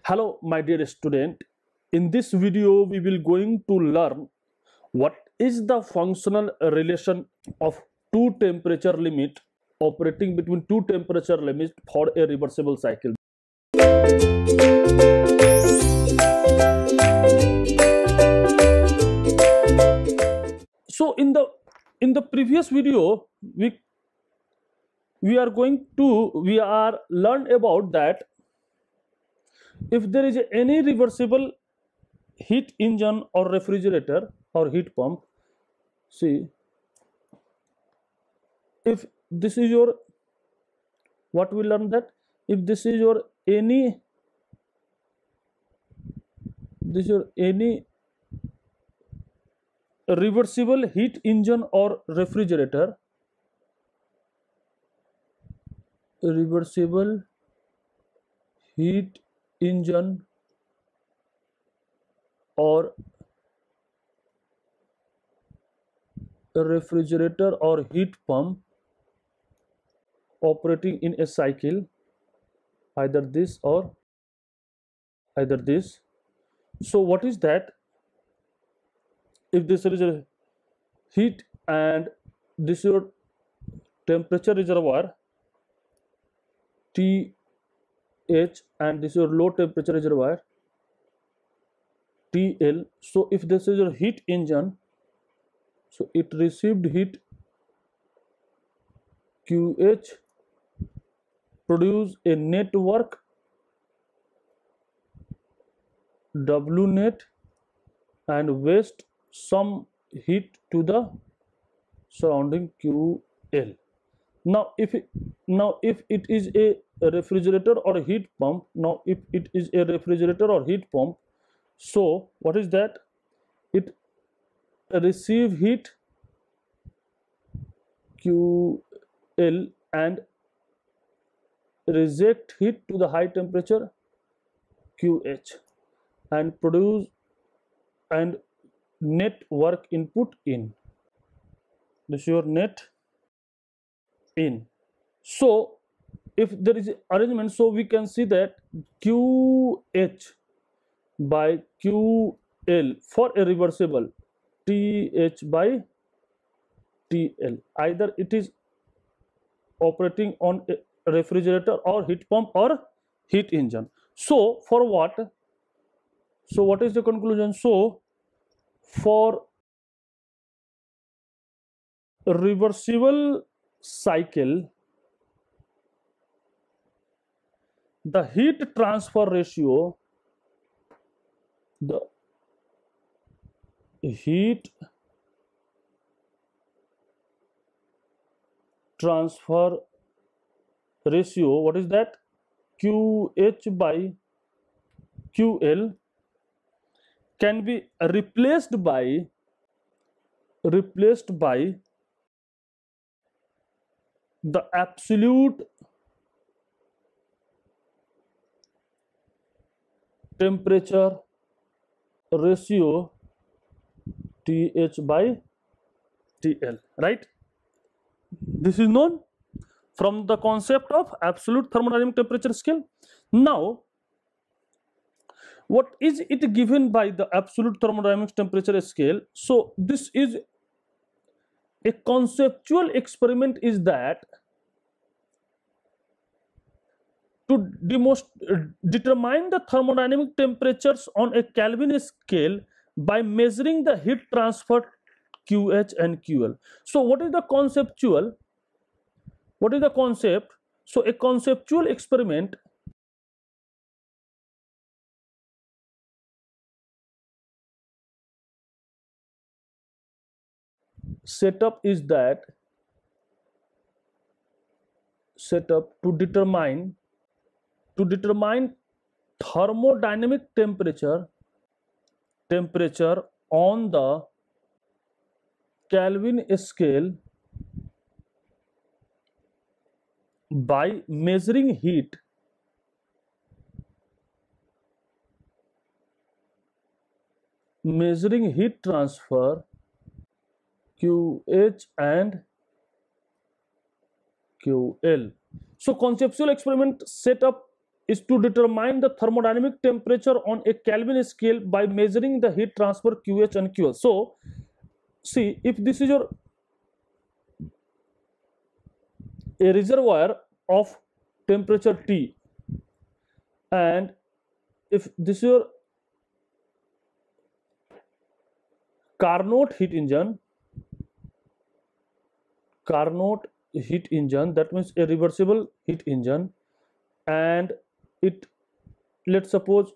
Hello, my dear student. In this video, we will going to learn what is the functional relation of two temperature limit operating between two temperature limits for a reversible cycle. So in the previous video, we are learned about that if there is any reversible heat engine or refrigerator or heat pump, see, if this is your, what we learned, that if this is your any reversible heat engine or refrigerator, reversible heat engine or refrigerator or heat pump operating in a cycle, either this or either this. So what is that? If this is a heat and this is your temperature reservoir TH and this is your low temperature reservoir TL. So if this is your heat engine, so it received heat QH, produce a net work W net, and waste some heat to the surrounding QL. Now if it is a refrigerator or a heat pump, so what is that? It receive heat QL and reject heat to the high temperature QH and produce and net work input in. This is your net in. So if there is arrangement, so we can see that QH by QL for a reversible, TH by TL, either it is operating on a refrigerator or heat pump or heat engine. So for what? So what is the conclusion? So for reversible cycle, the heat transfer ratio, the heat transfer ratio, what is that? QH by QL can be replaced by the absolute temperature ratio TH by TL, right? This is known from the concept of absolute thermodynamic temperature scale. Now, what is it given by the absolute thermodynamic temperature scale? So this is a conceptual experiment, is that to determine the thermodynamic temperatures on a Kelvin scale by measuring the heat transfer QH and QL. So what is the conceptual? What is the concept? So a conceptual experiment setup is that setup to determine thermodynamic temperature on the Kelvin scale by measuring heat transfer QH and QL. So conceptual experiment setup is to determine the thermodynamic temperature on a Kelvin scale by measuring the heat transfer QH and QL. So see, if this is your a reservoir of temperature T, and if this is your Carnot heat engine, that means a reversible heat engine, and it, let's suppose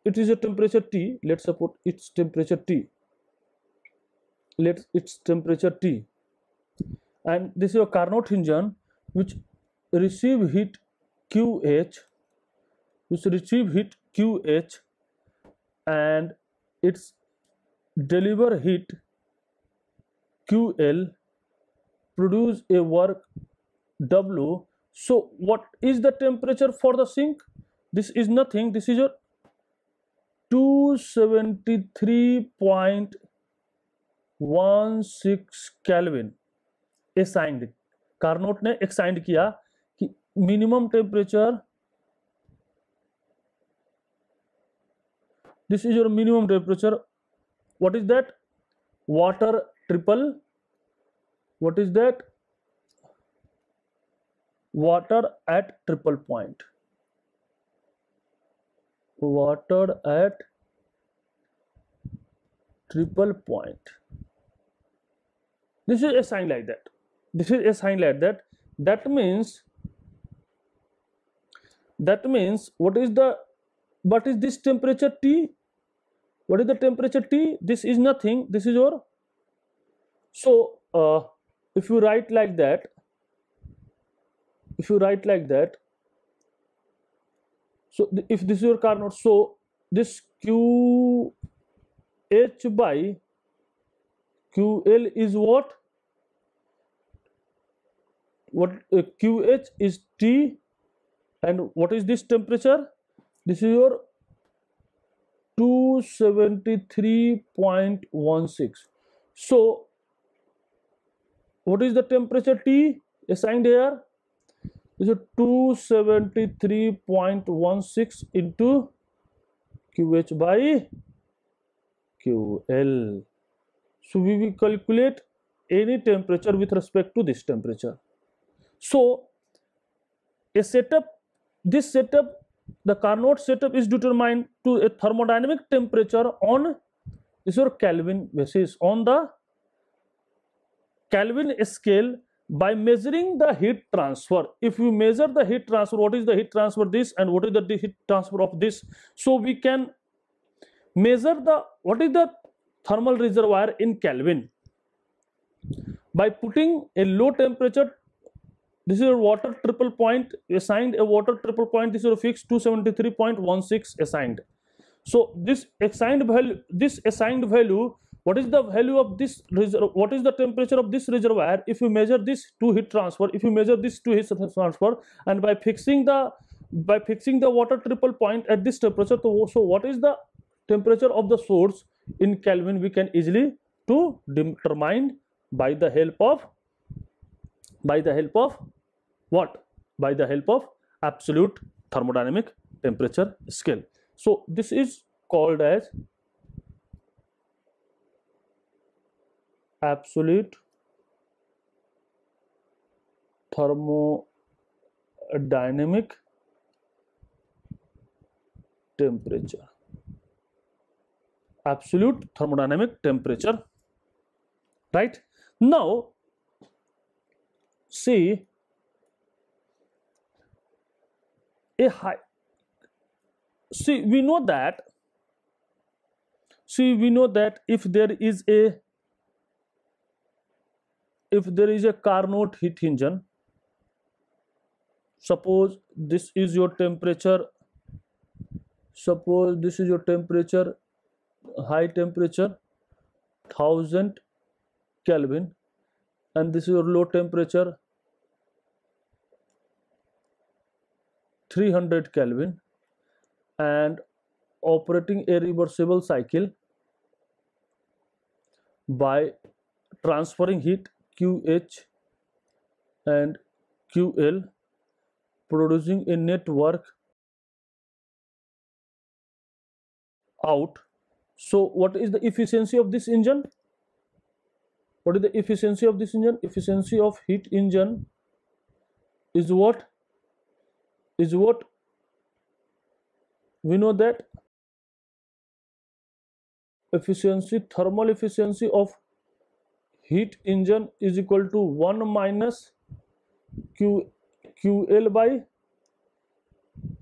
it is a temperature T, let's suppose its temperature T, and this is a Carnot engine which receive heat QH, and its deliver heat QL, produce a work W. So what is the temperature for the sink? This is nothing, this is your 273.16 Kelvin assigned. Carnot ने एक्साइंड किया कि minimum temperature, this is your minimum temperature. What is that? Water triple. What is that? Water at triple point. Water at triple point. This is assigned like that. That means what is this temperature T? What is the temperature T? This is nothing. This is your, so if you write like that, so if this is your Carnot, so this QH by QL is what? QH is T, and what is this temperature? This is your 273.16. So what is the temperature T assigned here? This is 273.16 into QH by QL. So we will calculate any temperature with respect to this temperature. So this setup, the Carnot setup is determined to a thermodynamic temperature on this your Kelvin basis, on the Kelvin scale, by measuring the heat transfer. If you measure the heat transfer, what is the heat transfer this, and what is the heat transfer of this, so we can measure what is the thermal reservoir in Kelvin by putting a low temperature. This is a water triple point assigned, this is a fixed 273.16 assigned. So this assigned value, what is the value of this reservoir? What is the temperature of this reservoir if you measure this to heat transfer? And by fixing the water triple point at this temperature, so what is the temperature of the source in Kelvin? We can easily to determine by the help of what? By the help of absolute thermodynamic temperature scale. So this is called as absolute thermodynamic temperature. Absolute thermodynamic temperature. Right? Now, see, we know that if there is a Carnot heat engine, suppose this is your temperature, high temperature 1000 Kelvin, and this is your low temperature 300 Kelvin, and operating a reversible cycle by transferring heat QH and QL, producing a net work out. So what is the efficiency of this engine? What is the efficiency of this engine? Efficiency of heat engine is what? Is what? We know that efficiency, thermal efficiency of heat engine is equal to 1 minus QL by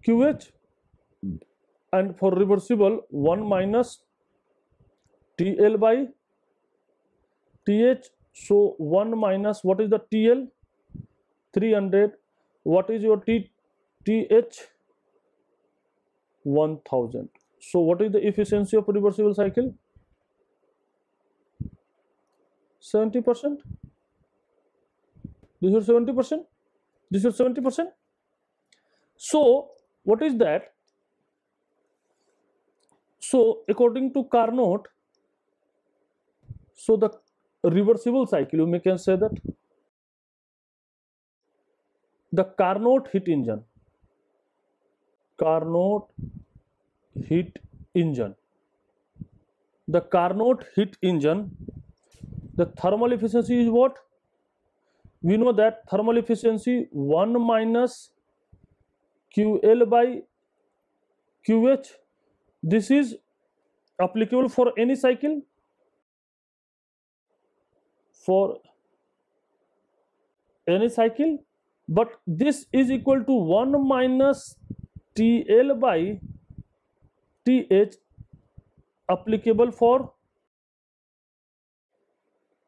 QH, and for reversible 1 minus TL by TH. So 1 minus, what is the TL? 300. What is your TH? 1000. So what is the efficiency of reversible cycle? 70%. This is 70%. This is 70%. So what is that? So according to Carnot, so the reversible cycle, you can say that the Carnot heat engine, Carnot heat engine, the Carnot heat engine, the thermal efficiency is what? We know that thermal efficiency 1 minus QL by QH. This is applicable for any cycle, for any cycle, but this is equal to 1 minus TL by TH, applicable for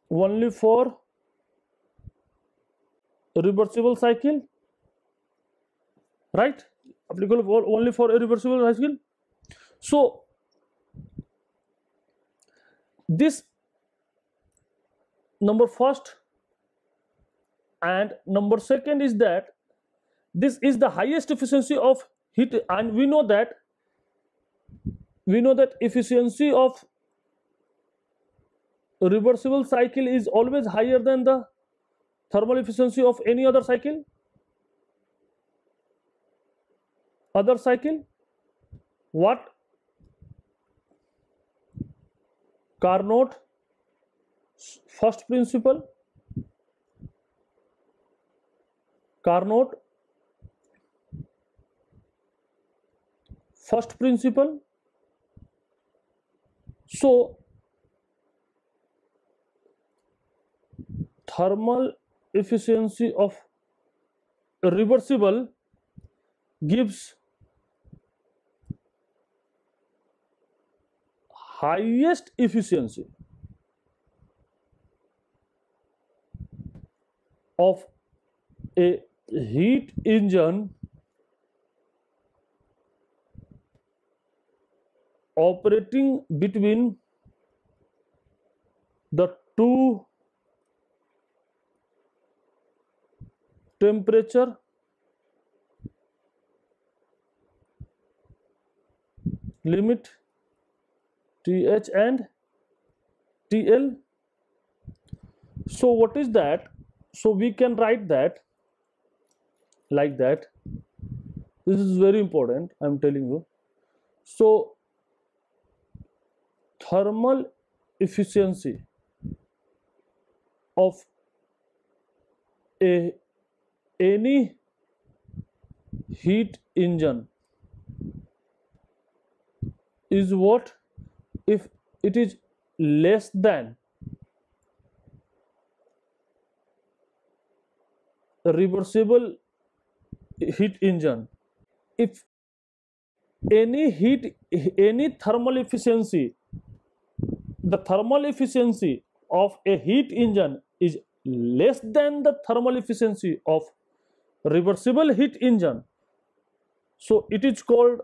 only for reversible cycle, right? Applicable for only for a reversible cycle. So this number first, and number second is that this is the highest efficiency of heat, and we know that efficiency of reversible cycle is always higher than the thermal efficiency of any other cycle. Other cycle, what? Carnot first principle, Carnot first principle. So thermal efficiency of reversible gives highest efficiency of a heat engine operating between the two temperature limit TH and TL. So what is that? So we can write that like that. This is very important, I am telling you. So thermal efficiency of any heat engine is what? If it is less than a reversible heat engine, if any thermal efficiency, the thermal efficiency of a heat engine is less than the thermal efficiency of reversible heat engine, so it is called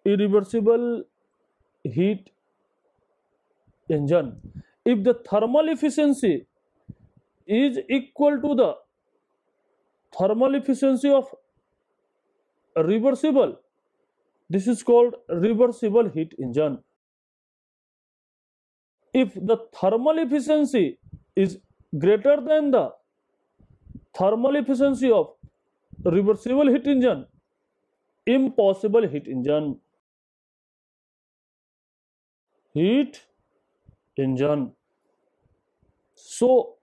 irreversible heat engine. If the thermal efficiency is equal to the thermal efficiency of reversible, this is called reversible heat engine. If the thermal efficiency is greater than the thermal efficiency of reversible heat engine, impossible heat engine. Heat engine. So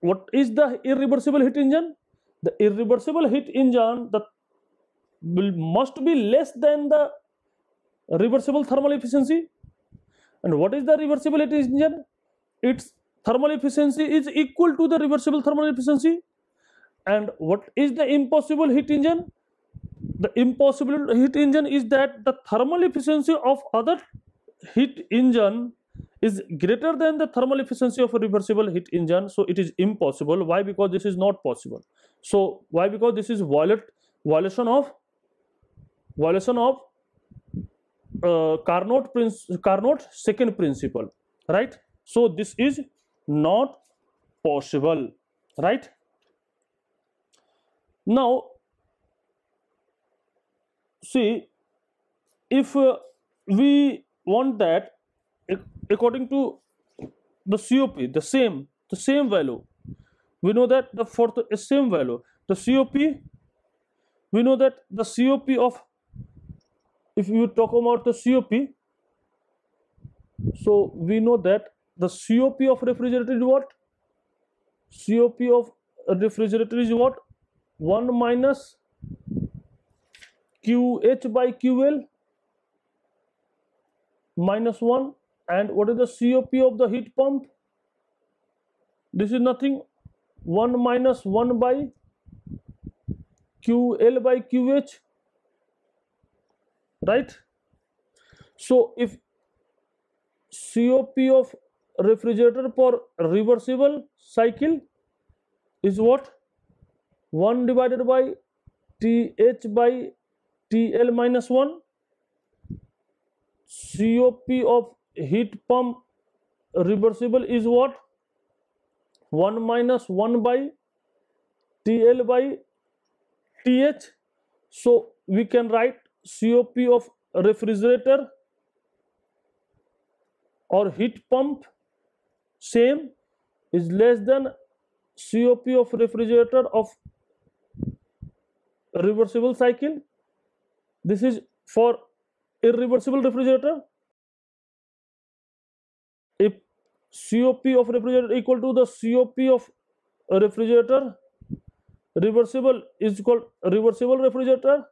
what is the irreversible heat engine? The irreversible heat engine must be less than the reversible thermal efficiency. And what is the reversible heat engine? Its thermal efficiency is equal to the reversible thermal efficiency. And what is the impossible heat engine? The impossible heat engine is that the thermal efficiency of other heat engine is greater than the thermal efficiency of a reversible heat engine, so it is impossible. Why? Because this is not possible. So why? Because this is violation of Carnot second principle, right? So this is not possible, right? Now see, if we want that according to the COP, the same value, we know that for the same value, the COP, we know that the COP of, if you talk about the COP, so we know that the COP of refrigerator is what? COP of a refrigerator is what? 1 minus QH by QL minus 1. And what is the COP of the heat pump? This is nothing, 1 minus 1 by QL by QH, right? So if COP of refrigerator for reversible cycle is what? 1 divided by TH by TL minus 1. COP of heat pump reversible is what? 1 minus 1 by TL by TH. So we can write COP of refrigerator or heat pump same is less than COP of refrigerator of reversible cycle. This is for irreversible refrigerator. If COP of refrigerator equal to the COP of refrigerator reversible is called reversible refrigerator.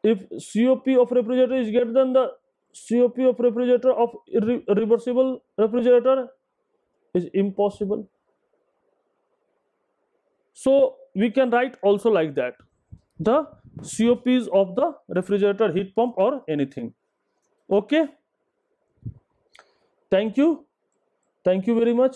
If COP of refrigerator is greater than the COP of refrigerator of reversible refrigerator, is impossible. So we can write also like that, the COPs of the refrigerator, heat pump or anything. Okay, thank you very much.